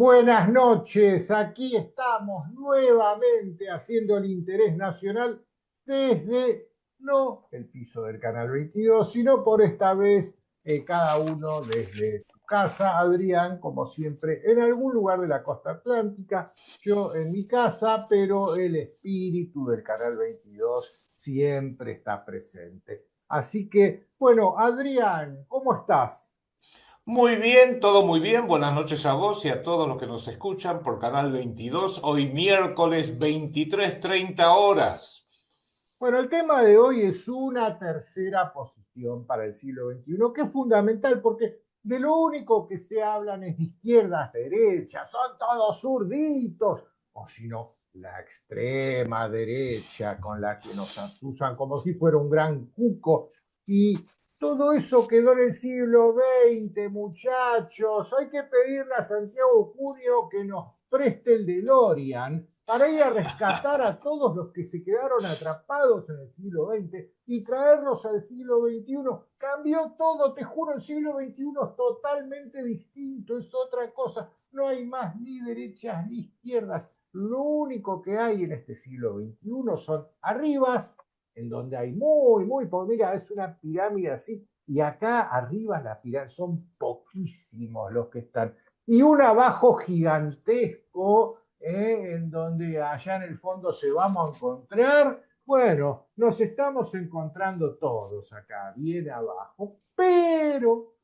Buenas noches, aquí estamos nuevamente haciendo el interés nacional desde no el piso del Canal 22, sino por esta vez cada uno desde su casa. Adrián, como siempre, en algún lugar de la costa atlántica, yo en mi casa, pero el espíritu del Canal 22 siempre está presente. Así que, bueno, Adrián, ¿cómo estás? Muy bien, todo muy bien. Buenas noches a vos y a todos los que nos escuchan por Canal 22. Hoy miércoles 23:30 horas. Bueno, el tema de hoy es una tercera posición para el siglo XXI, que es fundamental porque de lo único que se hablan es de izquierdas, derechas, son todos zurditos, o si no, la extrema derecha con la que nos asusan como si fuera un gran cuco. Y todo eso quedó en el siglo XX, muchachos. Hay que pedirle a Santiago Cunio que nos preste el DeLorean para ir a rescatar a todos los que se quedaron atrapados en el siglo XX y traerlos al siglo XXI. Cambió todo, te juro, el siglo XXI es totalmente distinto, es otra cosa. No hay más ni derechas ni izquierdas. Lo único que hay en este siglo XXI son arribas, en donde hay pues mira, es una pirámide así, y acá arriba la pirámide son poquísimos los que están. Y un abajo gigantesco en donde allá en el fondo se vamos a encontrar. Bueno, nos estamos encontrando todos acá, bien abajo, pero,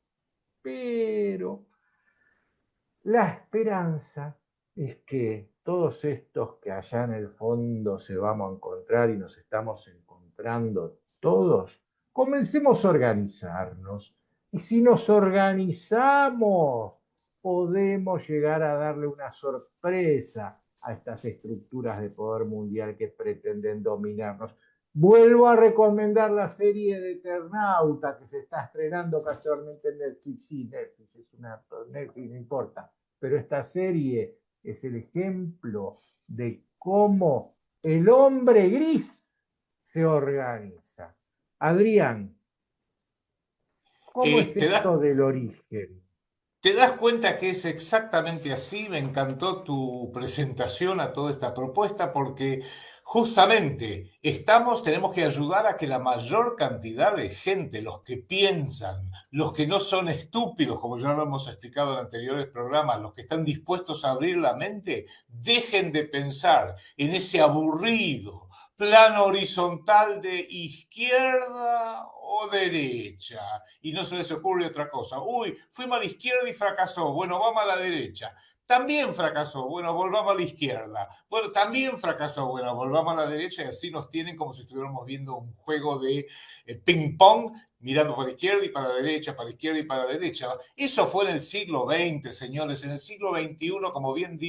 la esperanza es que todos estos que allá en el fondo se vamos a encontrar y nos estamos encontrando todos, comencemos a organizarnos. Y si nos organizamos, podemos llegar a darle una sorpresa a estas estructuras de poder mundial que pretenden dominarnos. Vuelvo a recomendar la serie de Eternauta que se está estrenando casualmente en Netflix. Sí, Netflix es una Netflix, no importa. Pero esta serie es el ejemplo de cómo el hombre gris se organiza. Adrián, ¿cómo es ¿Te das, esto del origen? te das cuenta que es exactamente así? Me encantó tu presentación a toda esta propuesta porque justamente tenemos que ayudar a que la mayor cantidad de gente, los que piensan, los que no son estúpidos, como ya lo hemos explicado en anteriores programas, los que están dispuestos a abrir la mente, dejen de pensar en ese aburrido plano horizontal de izquierda o derecha y no se les ocurre otra cosa. Uy, fuimos a la izquierda y fracasó. Bueno, vamos a la derecha. También fracasó. Bueno, volvamos a la izquierda. Bueno, también fracasó. Bueno, volvamos a la derecha y así nos tienen como si estuviéramos viendo un juego de ping-pong, mirando para la izquierda y para la derecha, para la izquierda y para la derecha. Eso fue en el siglo XX, señores. En el siglo XXI, como bien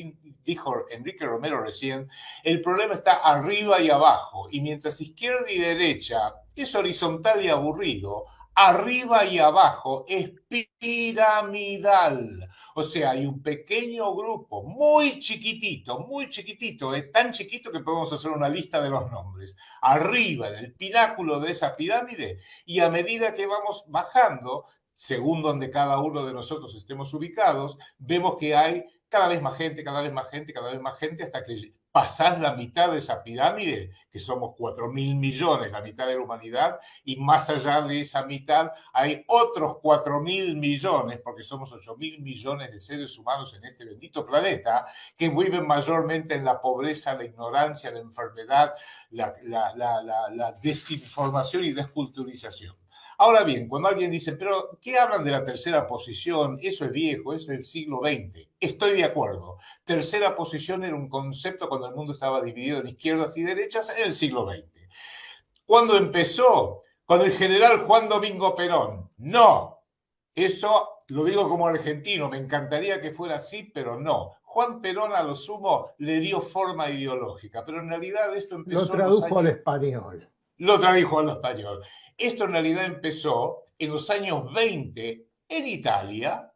dijo Enrique Romero recién, el problema está arriba y abajo. Y mientras izquierda y derecha es horizontal y aburrido, arriba y abajo es piramidal. O sea, hay un pequeño grupo muy chiquitito, es tan chiquito que podemos hacer una lista de los nombres. Arriba, en el pináculo de esa pirámide, y a medida que vamos bajando, según donde cada uno de nosotros estemos ubicados, vemos que hay cada vez más gente, cada vez más gente, cada vez más gente, hasta que pasás la mitad de esa pirámide, que somos 4.000 millones, la mitad de la humanidad, y más allá de esa mitad hay otros 4.000 millones, porque somos 8.000 millones de seres humanos en este bendito planeta, que viven mayormente en la pobreza, la ignorancia, la enfermedad, la desinformación y desculturización. Ahora bien, cuando alguien dice, pero ¿qué hablan de la tercera posición? Eso es viejo, es del siglo XX. Estoy de acuerdo. Tercera posición era un concepto cuando el mundo estaba dividido en izquierdas y derechas en el siglo XX. ¿Cuándo empezó? Con el general Juan Domingo Perón. No, eso lo digo como argentino, me encantaría que fuera así, pero no. Juan Perón a lo sumo le dio forma ideológica, pero en realidad esto Lo empezó en los tradujo al años, español. lo tradujo al español. Esto en realidad empezó en los años 20 en Italia,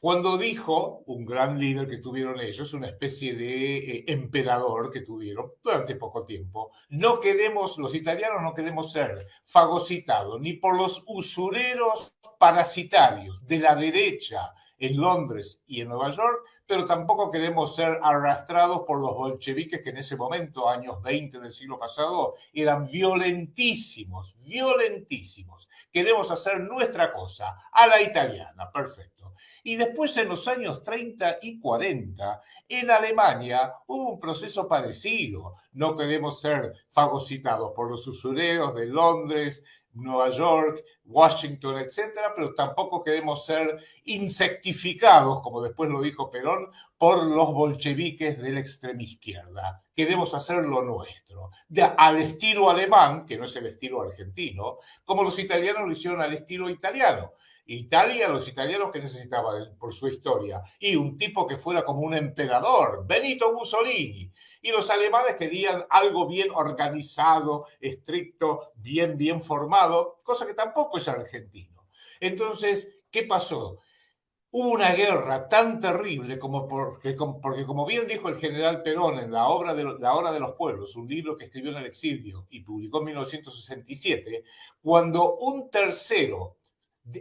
cuando dijo, un gran líder que tuvieron ellos, una especie de emperador que tuvieron durante poco tiempo, no queremos, los italianos no queremos ser fagocitados ni por los usureros parasitarios de la derecha en Londres y en Nueva York, pero tampoco queremos ser arrastrados por los bolcheviques que en ese momento, años 20 del siglo pasado, eran violentísimos, violentísimos. Queremos hacer nuestra cosa, a la italiana, perfecto. Y después en los años 30 y 40, en Alemania hubo un proceso parecido. No queremos ser fagocitados por los usureros de Londres, Nueva York, Washington, etcétera, pero tampoco queremos ser insectificados, como después lo dijo Perón, por los bolcheviques de la extrema izquierda. Queremos hacer lo nuestro, al estilo alemán, que no es el estilo argentino, como los italianos lo hicieron al estilo italiano. Italia, los italianos que necesitaban por su historia, y un tipo que fuera como un emperador, Benito Mussolini, y los alemanes querían algo bien organizado, estricto, bien formado, cosa que tampoco es argentino. Entonces, ¿qué pasó? Hubo una guerra tan terrible porque como bien dijo el general Perón en La Hora de los Pueblos, un libro que escribió en el exilio y publicó en 1967, cuando un tercero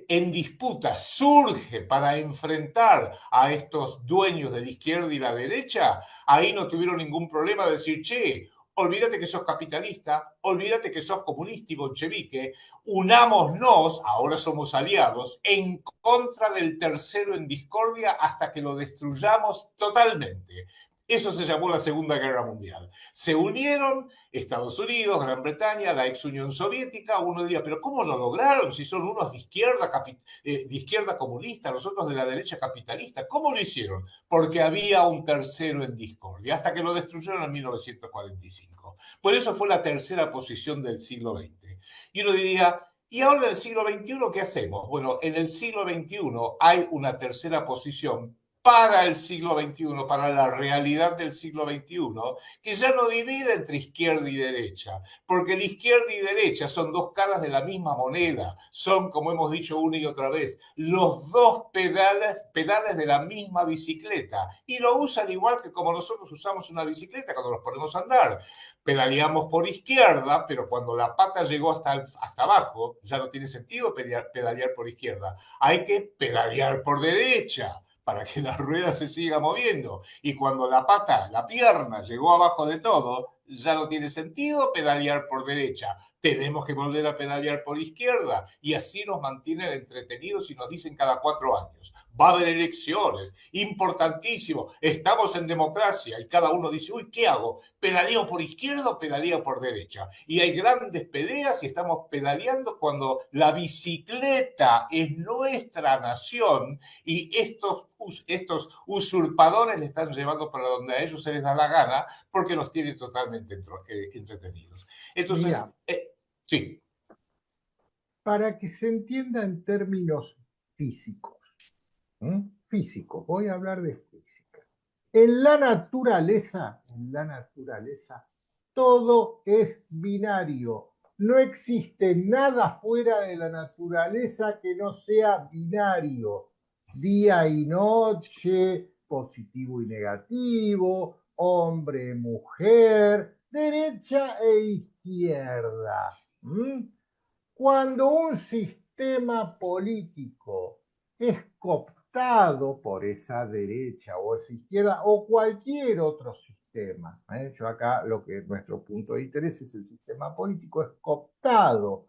en disputa surge para enfrentar a estos dueños de la izquierda y la derecha, ahí no tuvieron ningún problema de decir, che, olvídate que sos capitalista, olvídate que sos comunista y bolchevique, unámonos, ahora somos aliados, en contra del tercero en discordia hasta que lo destruyamos totalmente. Eso se llamó la Segunda Guerra Mundial. Se unieron Estados Unidos, Gran Bretaña, la ex Unión Soviética. Uno diría, pero ¿cómo lo lograron si son unos de izquierda comunista, los otros de la derecha capitalista? ¿Cómo lo hicieron? Porque había un tercero en discordia, hasta que lo destruyeron en 1945. Por eso fue la tercera posición del siglo XX. Y uno diría, ¿y ahora en el siglo XXI qué hacemos? Bueno, en el siglo XXI hay una tercera posición para el siglo XXI, para la realidad del siglo XXI, que ya no divide entre izquierda y derecha, porque la izquierda y derecha son dos caras de la misma moneda, son, como hemos dicho una y otra vez, los dos pedales de la misma bicicleta, y lo usan igual que como nosotros usamos una bicicleta cuando nos ponemos a andar. Pedaleamos por izquierda, pero cuando la pata llegó hasta abajo, ya no tiene sentido pedalear por izquierda, hay que pedalear por derecha para que la rueda se siga moviendo. Y cuando la pierna llegó abajo de todo, ya no tiene sentido pedalear por derecha. Tenemos que volver a pedalear por izquierda. Y así nos mantienen entretenidos y nos dicen cada 4 años. Va a haber elecciones, importantísimo. Estamos en democracia y cada uno dice, uy, ¿qué hago? ¿Pedaleo por izquierda o pedaleo por derecha? Y hay grandes peleas y estamos pedaleando cuando la bicicleta es nuestra nación y estos usurpadores le están llevando para donde a ellos se les da la gana porque los tienen totalmente entretenidos. Entonces, Mira, sí. para que se entienda en términos físicos, físicos, voy a hablar de física. En la naturaleza, todo es binario. No existe nada fuera de la naturaleza que no sea binario. Día y noche, positivo y negativo, hombre, mujer, derecha e izquierda. Cuando un sistema político es cooptado por esa derecha o esa izquierda o cualquier otro sistema, yo acá lo que nuestro punto de interés es el sistema político, es cooptado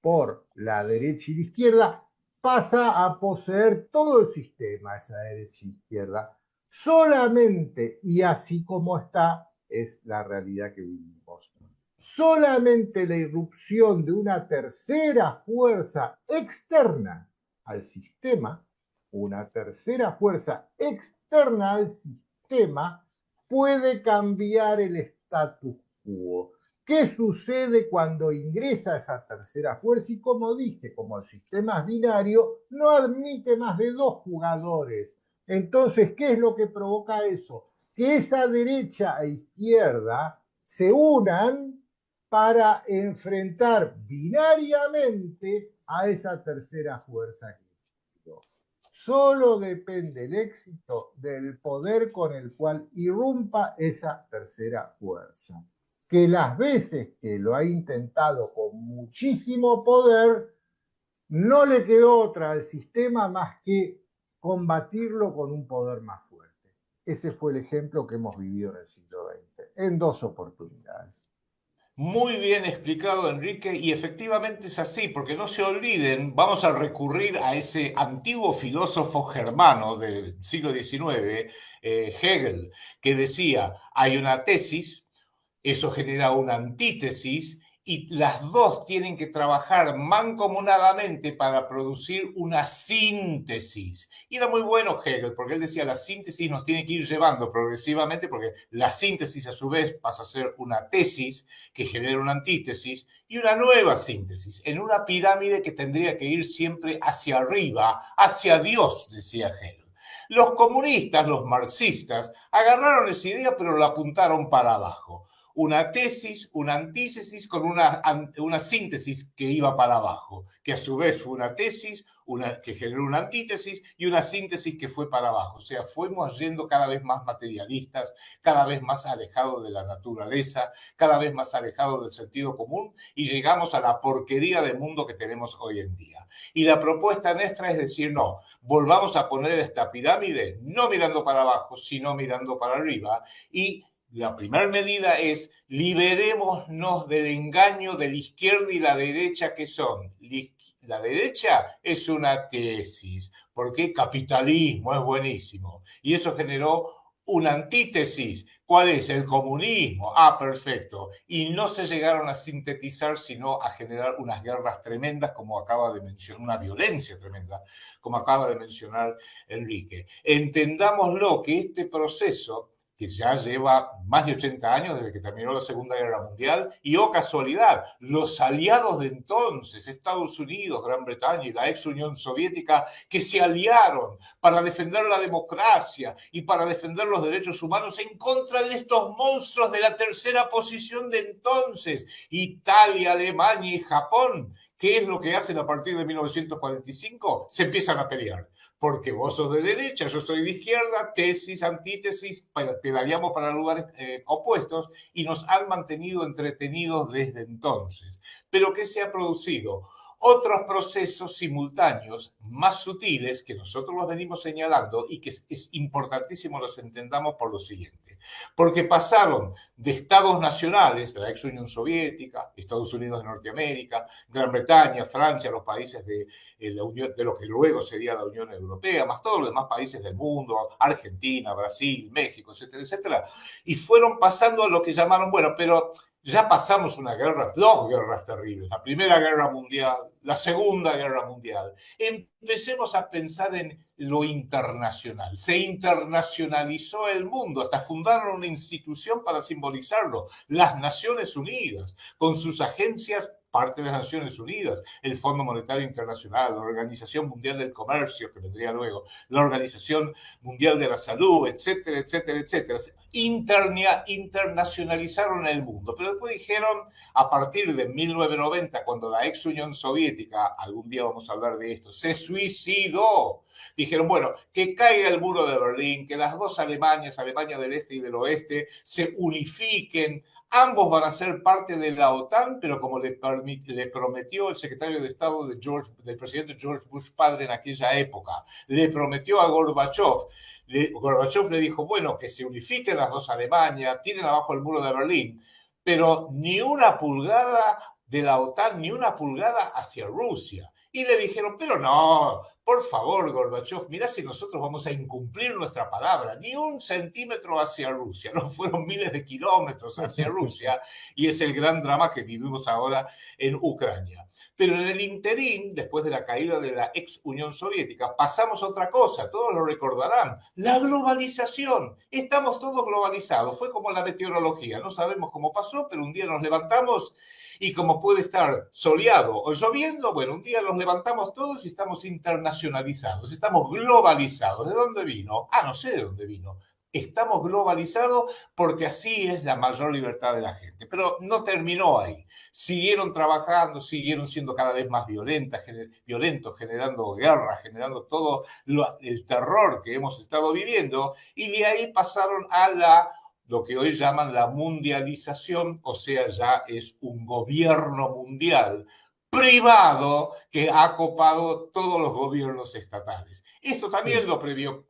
por la derecha y la izquierda, pasa a poseer todo el sistema, esa derecha y izquierda, solamente, y así como está, es la realidad que vivimos. Solamente la irrupción de una tercera fuerza externa al sistema, una tercera fuerza externa al sistema, puede cambiar el status quo. ¿Qué sucede cuando ingresa esa tercera fuerza? Y como dije, como el sistema es binario, no admite más de 2 jugadores. Entonces, ¿qué es lo que provoca eso? Que esa derecha e izquierda se unan para enfrentar binariamente a esa tercera fuerza que existió. Solo depende el éxito del poder con el cual irrumpa esa tercera fuerza, que las veces que lo ha intentado con muchísimo poder, no le quedó otra al sistema más que combatirlo con un poder más fuerte. Ese fue el ejemplo que hemos vivido en el siglo XX, en dos oportunidades. Muy bien explicado, Enrique, y efectivamente es así, porque no se olviden, vamos a recurrir a ese antiguo filósofo germano del siglo XIX, Hegel, que decía, hay una tesis, eso genera una antítesis y las dos tienen que trabajar mancomunadamente para producir una síntesis. Y era muy bueno Hegel, porque él decía, la síntesis nos tiene que ir llevando progresivamente, porque la síntesis a su vez pasa a ser una tesis que genera una antítesis y una nueva síntesis, en una pirámide que tendría que ir siempre hacia arriba, hacia Dios, decía Hegel. Los comunistas, los marxistas, agarraron esa idea pero la apuntaron para abajo. Una tesis, una antítesis con una síntesis que iba para abajo, que a su vez fue una tesis, que generó una antítesis y una síntesis que fue para abajo. O sea, fuimos yendo cada vez más materialistas, cada vez más alejados de la naturaleza, cada vez más alejados del sentido común y llegamos a la porquería de mundo que tenemos hoy en día. Y la propuesta nuestra es decir, no, volvamos a poner esta pirámide no mirando para abajo, sino mirando para arriba y la primera medida es liberémonos del engaño de la izquierda y la derecha que son. La derecha es una tesis, porque capitalismo es buenísimo. Y eso generó una antítesis. ¿Cuál es? El comunismo. Ah, perfecto. Y no se llegaron a sintetizar, sino a generar unas guerras tremendas, como acaba de mencionar, una violencia tremenda, como acaba de mencionar Enrique. Entendámoslo que este proceso que ya lleva más de 80 años desde que terminó la Segunda Guerra Mundial, y oh casualidad, los aliados de entonces, Estados Unidos, Gran Bretaña y la ex Unión Soviética, que se aliaron para defender la democracia y para defender los derechos humanos en contra de estos monstruos de la tercera posición de entonces, Italia, Alemania y Japón. ¿Qué es lo que hacen a partir de 1945? Se empiezan a pelear porque vos sos de derecha, yo soy de izquierda, tesis, antítesis, pedaleamos para lugares opuestos y nos han mantenido entretenidos desde entonces. Pero ¿qué se ha producido? Otros procesos simultáneos más sutiles que nosotros los venimos señalando y que es importantísimo los entendamos por lo siguiente. Porque pasaron de estados nacionales, de la ex Unión Soviética, Estados Unidos de Norteamérica, Gran Bretaña, Francia, los países de lo que luego sería la Unión Europea, más todos los demás países del mundo, Argentina, Brasil, México, etcétera, etcétera, y fueron pasando a lo que llamaron, bueno, pero ya pasamos una guerra, dos guerras terribles, la Primera Guerra Mundial, la Segunda Guerra Mundial. Empecemos a pensar en lo internacional. Se internacionalizó el mundo, hasta fundaron una institución para simbolizarlo, las Naciones Unidas, con sus agencias parte de las Naciones Unidas, el Fondo Monetario Internacional, la Organización Mundial del Comercio, que vendría luego, la Organización Mundial de la Salud, etcétera, etcétera, etcétera. Internacionalizaron el mundo, pero después dijeron, a partir de 1990, cuando la ex Unión Soviética, algún día vamos a hablar de esto, se suicidó, dijeron, bueno, que caiga el muro de Berlín, que las dos Alemanias, Alemania del Este y del Oeste, se unifiquen. Ambos van a ser parte de la OTAN, pero como le prometió el secretario de Estado del presidente George Bush padre en aquella época, le prometió a Gorbachev. Gorbachev le dijo, bueno, que se unifiquen las dos Alemanias, tiren abajo el muro de Berlín, pero ni una pulgada de la OTAN, ni una pulgada hacia Rusia. Y le dijeron, pero no, por favor, Gorbachev, mira si nosotros vamos a incumplir nuestra palabra, ni un centímetro hacia Rusia, no fueron miles de kilómetros hacia Rusia, y es el gran drama que vivimos ahora en Ucrania. Pero en el interín, después de la caída de la ex Unión Soviética, pasamos a otra cosa, todos lo recordarán, la globalización. Estamos todos globalizados, fue como la meteorología, no sabemos cómo pasó, pero un día nos levantamos y como puede estar soleado o lloviendo, bueno, un día nos levantamos todos y estamos internacionalizados, estamos globalizados. ¿De dónde vino? Ah, no sé de dónde vino. Estamos globalizados porque así es la mayor libertad de la gente. Pero no terminó ahí. Siguieron trabajando, siguieron siendo cada vez más violentos, generando guerras, generando todo el terror que hemos estado viviendo. Y de ahí pasaron a lo que hoy llaman la mundialización, o sea, ya es un gobierno mundial privado que ha copado todos los gobiernos estatales. Esto también Sí. lo previó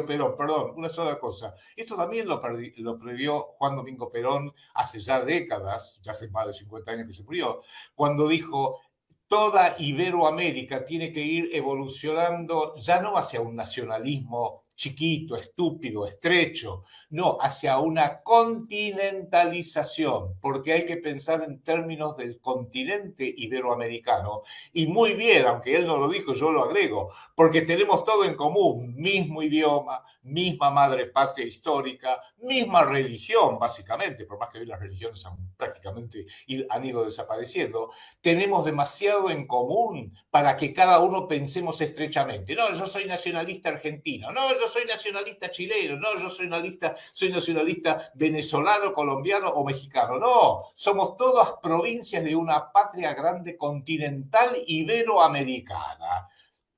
Perón, perdón, una sola cosa. Esto también lo previó Juan Domingo Perón hace ya décadas, ya hace más de 50 años que se murió, cuando dijo, toda Iberoamérica tiene que ir evolucionando ya no hacia un nacionalismo chiquito, estúpido, estrecho, no, hacia una continentalización, porque hay que pensar en términos del continente iberoamericano. Y muy bien, aunque él no lo dijo, yo lo agrego, porque tenemos todo en común, mismo idioma, misma madre patria histórica, misma religión, básicamente, por más que hoy las religiones prácticamente han ido desapareciendo, tenemos demasiado en común para que cada uno pensemos estrechamente. No, yo soy nacionalista argentino, no, yo soy nacionalista chileno, no, yo soy nacionalista venezolano, colombiano o mexicano. No, somos todas provincias de una patria grande continental iberoamericana.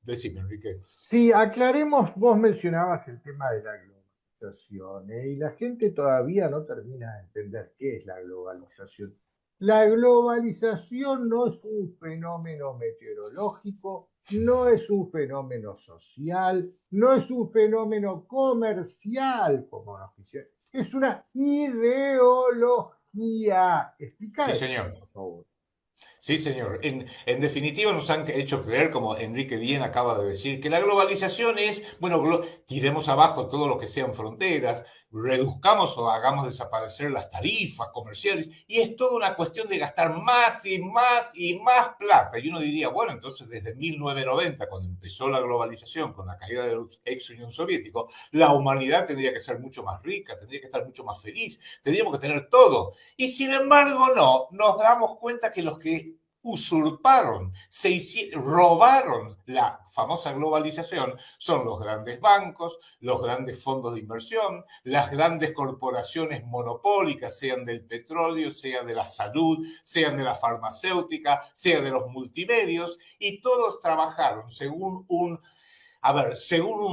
Decime, Enrique. Sí, aclaremos, vos mencionabas el tema de la globalización, y la gente todavía no termina de entender qué es la globalización. La globalización no es un fenómeno meteorológico, no es un fenómeno social, no es un fenómeno comercial, como nos quisieron, es una ideología. Explica Sí, eso, señor. por favor. Sí, señor. En definitiva, nos han hecho creer, como Enrique bien acaba de decir, que la globalización es, bueno, tiremos abajo todo lo que sean fronteras, reduzcamos o hagamos desaparecer las tarifas comerciales, y es toda una cuestión de gastar más y más y más plata. Y uno diría, bueno, entonces desde 1990, cuando empezó la globalización, con la caída de la ex Unión Soviética, la humanidad tendría que ser mucho más rica, tendría que estar mucho más feliz, tendríamos que tener todo. Y sin embargo, no, nos damos cuenta que los que usurparon, robaron la famosa globalización, son los grandes bancos, los grandes fondos de inversión, las grandes corporaciones monopólicas, sean del petróleo, sea de la salud, sean de la farmacéutica, sea de los multimedios, y todos trabajaron según un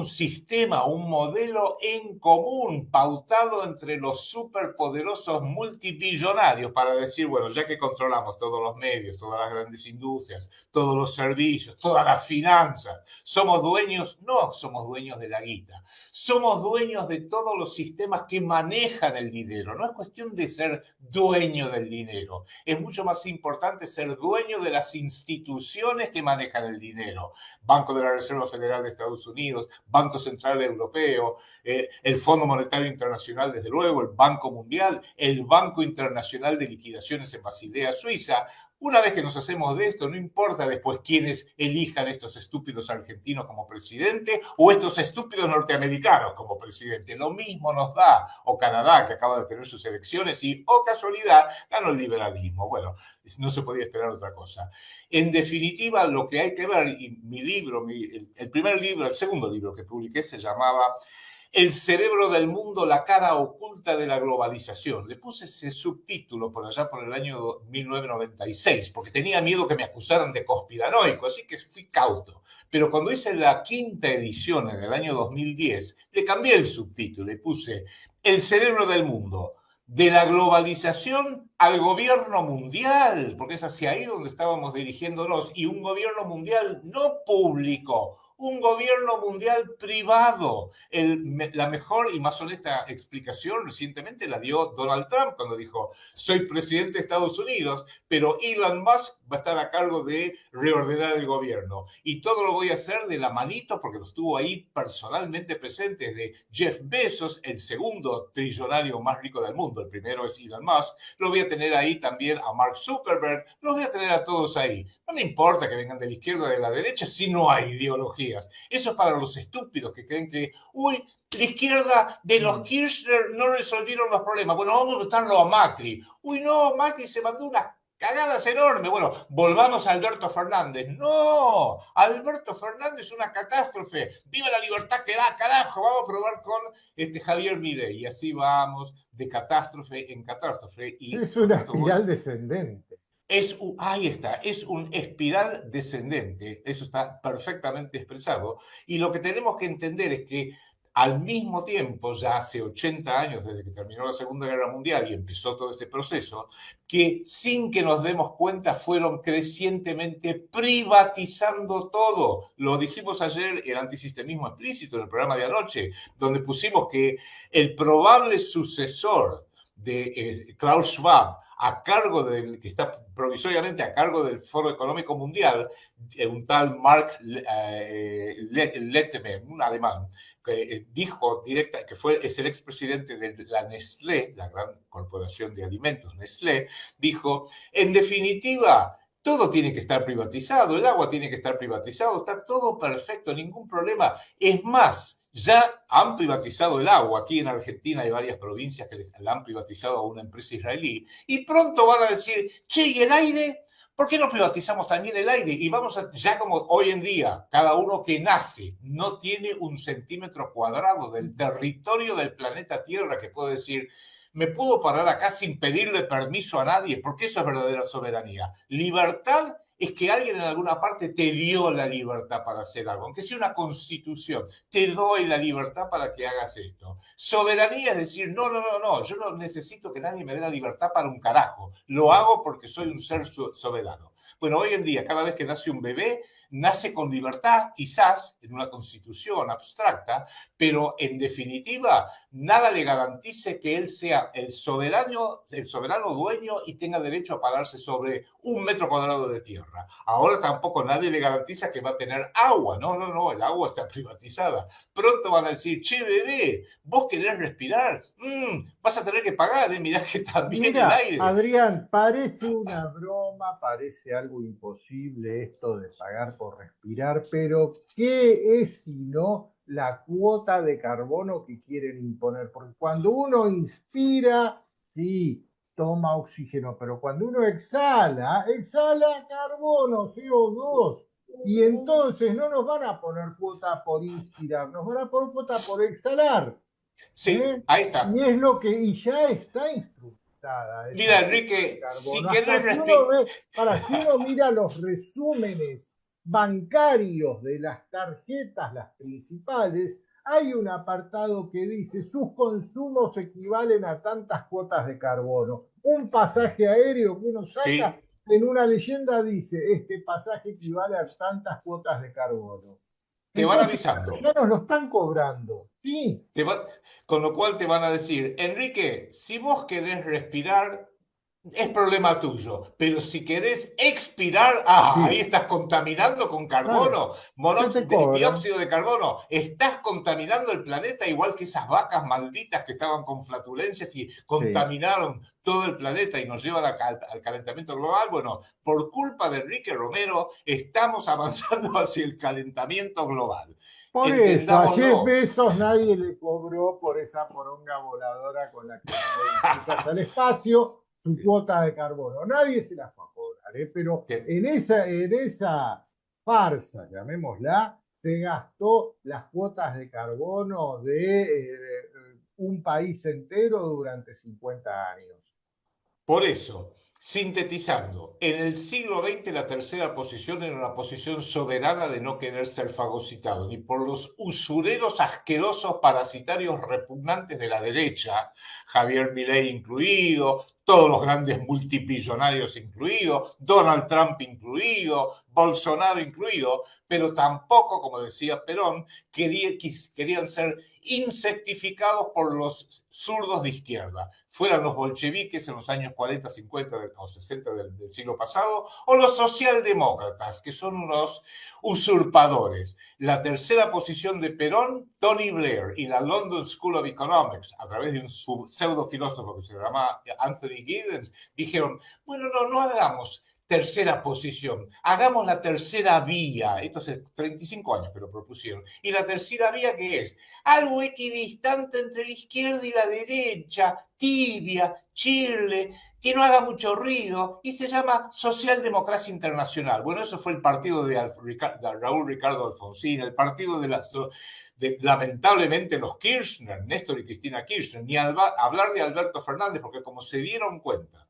sistema, un modelo en común, pautado entre los superpoderosos multimillonarios, para decir, bueno, ya que controlamos todos los medios, todas las grandes industrias, todos los servicios, todas las finanzas, somos dueños, no somos dueños de la guita, somos dueños de todos los sistemas que manejan el dinero. No es cuestión de ser dueño del dinero, es mucho más importante ser dueño de las instituciones que manejan el dinero. Banco de la Reserva Federal de Estados Unidos, Banco Central Europeo, el Fondo Monetario Internacional, desde luego, el Banco Mundial, el Banco Internacional de Liquidaciones en Basilea, Suiza. Una vez que nos hacemos de esto, no importa después quiénes elijan estos estúpidos argentinos como presidente o estos estúpidos norteamericanos como presidente. Lo mismo nos da, o Canadá, que acaba de tener sus elecciones y, oh casualidad, ganó el liberalismo. Bueno, no se podía esperar otra cosa. En definitiva, lo que hay que ver, y mi libro, el primer libro, el segundo libro que publiqué se llamaba El cerebro del mundo, la cara oculta de la globalización. Le puse ese subtítulo por allá por el año 1996, porque tenía miedo que me acusaran de conspiranoico, así que fui cauto. Pero cuando hice la quinta edición en el año 2010, le cambié el subtítulo, le puse El cerebro del mundo, de la globalización al gobierno mundial, porque es hacia ahí donde estábamos dirigiéndonos, y un gobierno mundial no público, un gobierno mundial privado. La mejor y más honesta explicación recientemente la dio Donald Trump cuando dijo, soy presidente de Estados Unidos, pero Elon Musk va a estar a cargo de reordenar el gobierno. Y todo lo voy a hacer de la manito, porque lo estuvo ahí personalmente presente, de Jeff Bezos, el segundo trillonario más rico del mundo. El primero es Elon Musk. Lo voy a tener ahí también a Mark Zuckerberg. Los voy a tener a todos ahí. No me importa que vengan de la izquierda o de la derecha si no hay ideologías. Eso es para los estúpidos que creen que, uy, la izquierda de los Mm. Kirchner no resolvieron los problemas. Bueno, vamos a votarlo a Macri. Uy, no, Macri se mandó una cagadas enormes. Bueno, volvamos a Alberto Fernández. No, Alberto Fernández es una catástrofe. Viva la libertad que da, carajo. Vamos a probar con Javier Milei. Y así vamos de catástrofe en catástrofe. Y Es con una esto voy. espiral descendente. Ahí está, es un espiral descendente, eso está perfectamente expresado. Y lo que tenemos que entender es que Al mismo tiempo, ya hace 80 años desde que terminó la Segunda Guerra Mundial y empezó todo este proceso, que sin que nos demos cuenta fueron crecientemente privatizando todo. Lo dijimos ayer, el antisistemismo explícito en el programa de anoche, donde pusimos que el probable sucesor de Klaus Schwab, a cargo del, que está provisoriamente a cargo del Foro Económico Mundial, un tal Mark Letterman, un alemán, que dijo directa, que es el expresidente de la Nestlé, la gran corporación de alimentos Nestlé, dijo, en definitiva, todo tiene que estar privatizado, el agua tiene que estar privatizado, está todo perfecto, ningún problema. Es más, ya han privatizado el agua. Aquí en Argentina hay varias provincias que la han privatizado a una empresa israelí. Y pronto van a decir, che, ¿y el aire? ¿Por qué no privatizamos también el aire? Y vamos a, ya como hoy en día, cada uno que nace no tiene un centímetro cuadrado del territorio del planeta Tierra que puede decir, me puedo parar acá sin pedirle permiso a nadie, porque eso es verdadera soberanía. Libertad es que alguien en alguna parte te dio la libertad para hacer algo, aunque sea una constitución, te doy la libertad para que hagas esto. Soberanía es decir, no, no, no, no, yo no necesito que nadie me dé la libertad para un carajo, lo hago porque soy un ser soberano. Bueno, hoy en día, cada vez que nace un bebé, nace con libertad, quizás en una constitución abstracta, pero en definitiva, nada le garantice que él sea el soberano dueño y tenga derecho a pararse sobre 1 metro cuadrado de tierra. Ahora tampoco nadie le garantiza que va a tener agua. No, no, no, el agua está privatizada. Pronto van a decir, che, bebé, vos querés respirar, vas a tener que pagar, mirá que también el Mira, aire. Adrián, parece una broma, parece algo imposible esto de pagar por respirar, pero ¿qué es sino la cuota de carbono que quieren imponer? Porque cuando uno inspira, sí, toma oxígeno, pero cuando uno exhala, exhala carbono, CO2. Y entonces no nos van a poner cuota por inspirar, nos van a poner cuota por exhalar. Sí, ¿Eh? ahí Y está. es lo que, y ya está instrumentada Mira, esa cuota de Enrique, si carbono. Hasta querés si uno respirar, ve, si uno mira los resúmenes bancarios de las tarjetas, las principales, hay un apartado que dice sus consumos equivalen a tantas cuotas de carbono. Un pasaje aéreo que uno saca sí, en una leyenda dice, este pasaje equivale a tantas cuotas de carbono. te van Entonces, avisando. ya nos lo están cobrando. Sí, Te va- con lo cual te van a decir, Enrique, si vos querés respirar, es problema tuyo, pero si querés expirar, ahí sí. estás contaminando con Claro, carbono, ya te cobran. dióxido de carbono, estás contaminando el planeta igual que esas vacas malditas que estaban con flatulencias y Sí. contaminaron todo el planeta y nos llevan al calentamiento global. Bueno, por culpa de Enrique Romero, estamos avanzando hacia el calentamiento global. Por eso, a Jeff Entendámoslo. Bezos nadie le cobró por esa poronga voladora con la que mandó bicicletas al espacio su cuota de carbono. Nadie se la fue a cobrar, ¿eh? Pero en esa farsa, llamémosla, se gastó las cuotas de carbono de un país entero durante 50 años. Por eso, sintetizando, en el siglo XX la tercera posición era una posición soberana de no querer ser fagocitado, ni por los usureros asquerosos parasitarios repugnantes de la derecha, Javier Milei incluido, todos los grandes multimillonarios incluidos, Donald Trump incluido, Bolsonaro incluido, pero tampoco, como decía Perón, querían ser insectificados por los zurdos de izquierda, fueran los bolcheviques en los años 40, 50 o 60 del siglo pasado, o los socialdemócratas, que son unos usurpadores. La tercera posición de Perón, Tony Blair y la London School of Economics, a través de un pseudo filósofo que se llama Anthony Giddens, dijeron, bueno, no hagamos tercera posición, hagamos la tercera vía. Esto hace 35 años que lo propusieron. ¿Y la tercera vía qué es? Algo equidistante entre la izquierda y la derecha, tibia, chirle, que no haga mucho ruido, y se llama Socialdemocracia Internacional. Bueno, eso fue el partido de Raúl Ricardo Alfonsín, el partido lamentablemente los Kirchner, Néstor y Cristina Kirchner, ni hablar de Alberto Fernández, porque como se dieron cuenta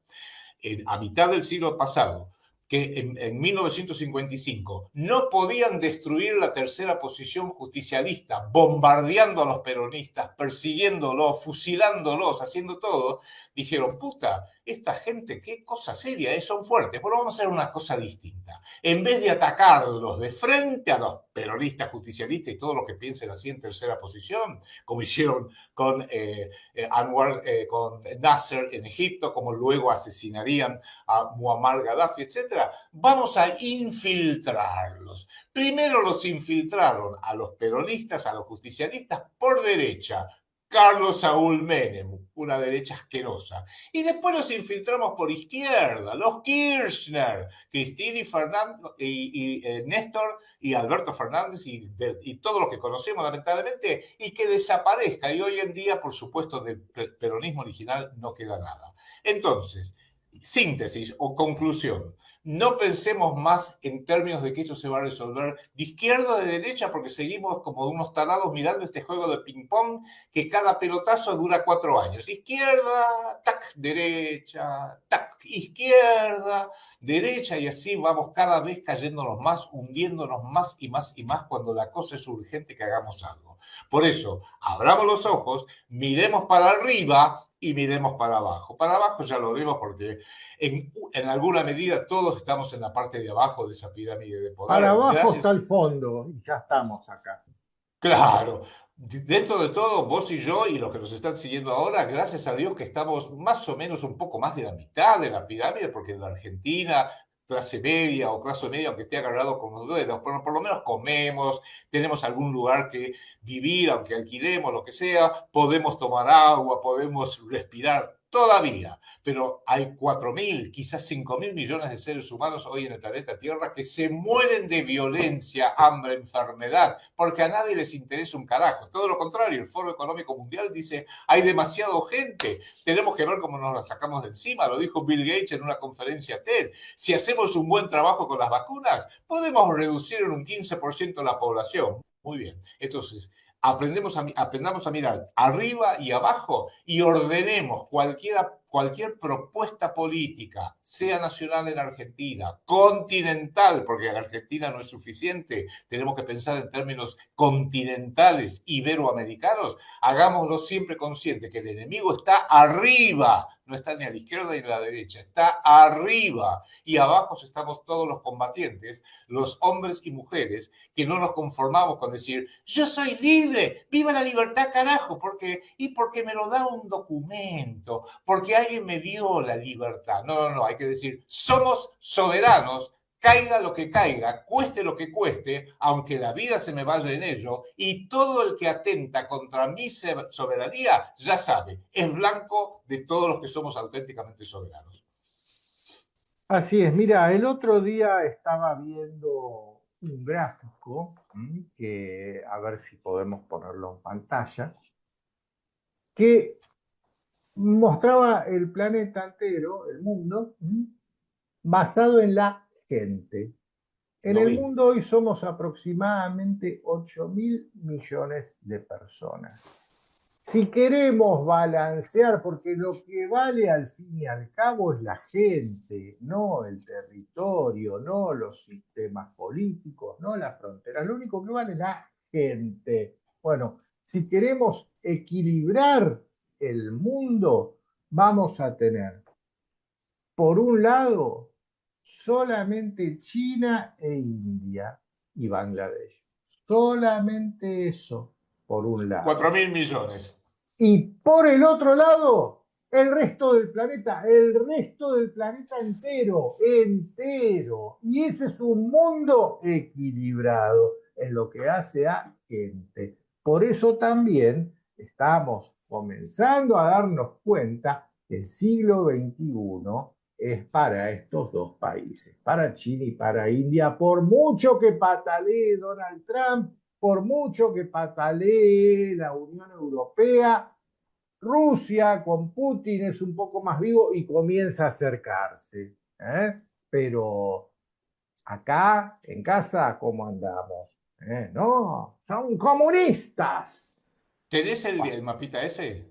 a mitad del siglo pasado, que en 1955 no podían destruir la tercera posición justicialista, bombardeando a los peronistas, persiguiéndolos, fusilándolos, haciendo todo, dijeron, puta, esta gente, qué cosa seria, son fuertes, pero vamos a hacer una cosa distinta. En vez de atacarlos de frente a los peronistas, justicialistas y todos los que piensen así en tercera posición, como hicieron con Anwar, con Nasser en Egipto, como luego asesinarían a Muammar Gaddafi, etcétera, vamos a infiltrarlos. Primero los infiltraron a los peronistas, a los justicialistas por derecha, Carlos Saúl Menem, una derecha asquerosa. Y después los infiltramos por izquierda, los Kirchner, Cristina y Fernando, Néstor y Alberto Fernández y todos los que conocemos lamentablemente, y que desaparezca. Y hoy en día, por supuesto, del peronismo original no queda nada. Entonces, síntesis o conclusión. No pensemos más en términos de que esto se va a resolver de izquierda o de derecha, porque seguimos como unos tarados mirando este juego de ping-pong que cada pelotazo dura 4 años. Izquierda, tac, derecha, tac, izquierda, derecha, y así vamos cada vez cayéndonos más, hundiéndonos más y más y más cuando la cosa es urgente que hagamos algo. Por eso, abramos los ojos, miremos para arriba y miremos para abajo. Para abajo ya lo vemos porque en alguna medida todos estamos en la parte de abajo de esa pirámide de Para poder. abajo está Gracias. el fondo y ya estamos acá. Claro, dentro de todo, vos y yo y los que nos están siguiendo ahora, gracias a Dios que estamos más o menos un poco más de la mitad de la pirámide, porque en la Argentina, clase media o clase media, aunque esté agarrado con los dedos, pero por lo menos comemos, tenemos algún lugar que vivir, aunque alquilemos, lo que sea, podemos tomar agua, podemos respirar. Todavía, pero hay 4.000, quizás 5.000 millones de seres humanos hoy en el planeta Tierra que se mueren de violencia, hambre, enfermedad, porque a nadie les interesa un carajo. Todo lo contrario, el Foro Económico Mundial dice, hay demasiado gente, tenemos que ver cómo nos la sacamos de encima, lo dijo Bill Gates en una conferencia TED. Si hacemos un buen trabajo con las vacunas, podemos reducir en un 15% la población. Muy bien, entonces aprendamos a mirar arriba y abajo y ordenemos cualquier propuesta política, sea nacional en Argentina, continental, porque en Argentina no es suficiente, tenemos que pensar en términos continentales, iberoamericanos, hagámoslo siempre consciente que el enemigo está arriba, no está ni a la izquierda ni a la derecha, está arriba y abajo estamos todos los combatientes, los hombres y mujeres, que no nos conformamos con decir, yo soy libre, viva la libertad, carajo, porque me lo da un documento, porque alguien me dio la libertad. No, no, no, hay que decir, somos soberanos, caiga lo que caiga, cueste lo que cueste, aunque la vida se me vaya en ello, y todo el que atenta contra mi soberanía, ya sabe, es blanco de todos los que somos auténticamente soberanos. Así es, mira, el otro día estaba viendo un gráfico que a ver si podemos ponerlo en pantalla, que mostraba el planeta entero, el mundo, basado en la gente. En Lo el vi. mundo hoy somos aproximadamente 8.000 millones de personas. Si queremos balancear, porque lo que vale al fin y al cabo es la gente, no el territorio, no los sistemas políticos, no las fronteras, lo único que vale es la gente. Bueno, si queremos equilibrar el mundo, vamos a tener, por un lado, solamente China e India y Bangladesh. Solamente eso, por un Cuatro lado. mil millones. Y por el otro lado, el resto del planeta entero, entero. Y ese es un mundo equilibrado en lo que hace a gente. Por eso también estamos comenzando a darnos cuenta que el siglo XXI es para estos dos países, para China y para India, por mucho que patalee Donald Trump, por mucho que patalee la Unión Europea. Rusia con Putin es un poco más vivo y comienza a acercarse. Pero acá en casa, ¿cómo andamos? No, son comunistas. ¿Tenés el Bueno, mapita ese?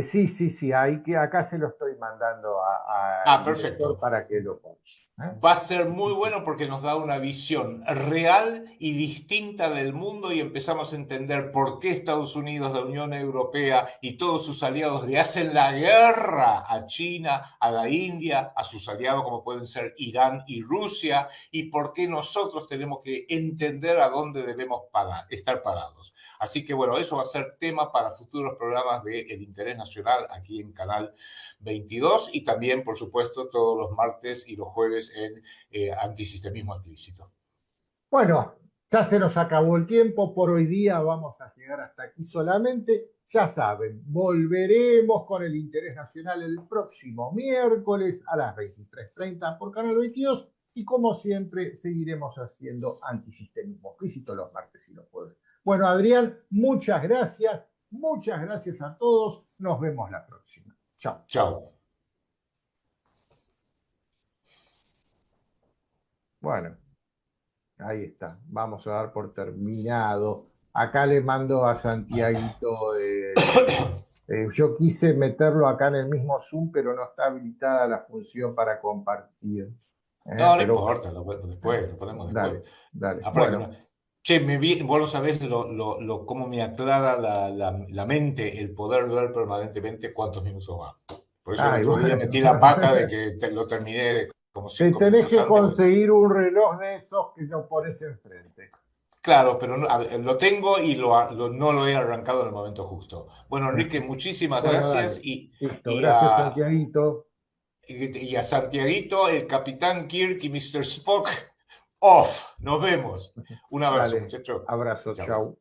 sí, sí, sí, acá se lo estoy mandando Ah, al director perfecto. para que lo ponga. ¿eh? Va a ser muy bueno porque nos da una visión real y distinta del mundo y empezamos a entender por qué Estados Unidos, la Unión Europea y todos sus aliados le hacen la guerra a China, a la India, a sus aliados como pueden ser Irán y Rusia, y por qué nosotros tenemos que entender a dónde debemos estar parados. Así que bueno, eso va a ser tema para futuros programas de El Interés Nacional aquí en Canal 22 y también, por supuesto, todos los martes y los jueves en Antisistemismo Explícito. Bueno, ya se nos acabó el tiempo. Por hoy día vamos a llegar hasta aquí solamente. Ya saben, volveremos con el Interés Nacional el próximo miércoles a las 23:30 por Canal 22 y como siempre seguiremos haciendo Antisistemismo Explícito los martes y los jueves. Bueno, Adrián, muchas gracias a todos. Nos vemos la próxima. Chao. Chao. Bueno. Ahí está, vamos a dar por terminado. Acá le mando a Santiaguito, yo quise meterlo acá en el mismo Zoom, pero no está habilitada la función para compartir. No, no Pero importa, después, lo ponemos después. dale, dale. Aparte, Bueno, che, vos no sabés cómo me aclara la mente el poder ver permanentemente cuántos minutos va. Por eso el ay, otro día bueno. metí la pata de que lo terminé de como Te 5 minutos tenés que antes. conseguir un reloj de esos que lo pones enfrente. Claro, pero lo tengo y no lo he arrancado en el momento justo. Bueno, Enrique, muchísimas Bueno, gracias dale. Listo, gracias, Santiaguito. y a Santiaguito, el Capitán Kirk y Mr. Spock, off. Nos vemos. Un abrazo, Dale, muchachos. abrazo, Chao. chau.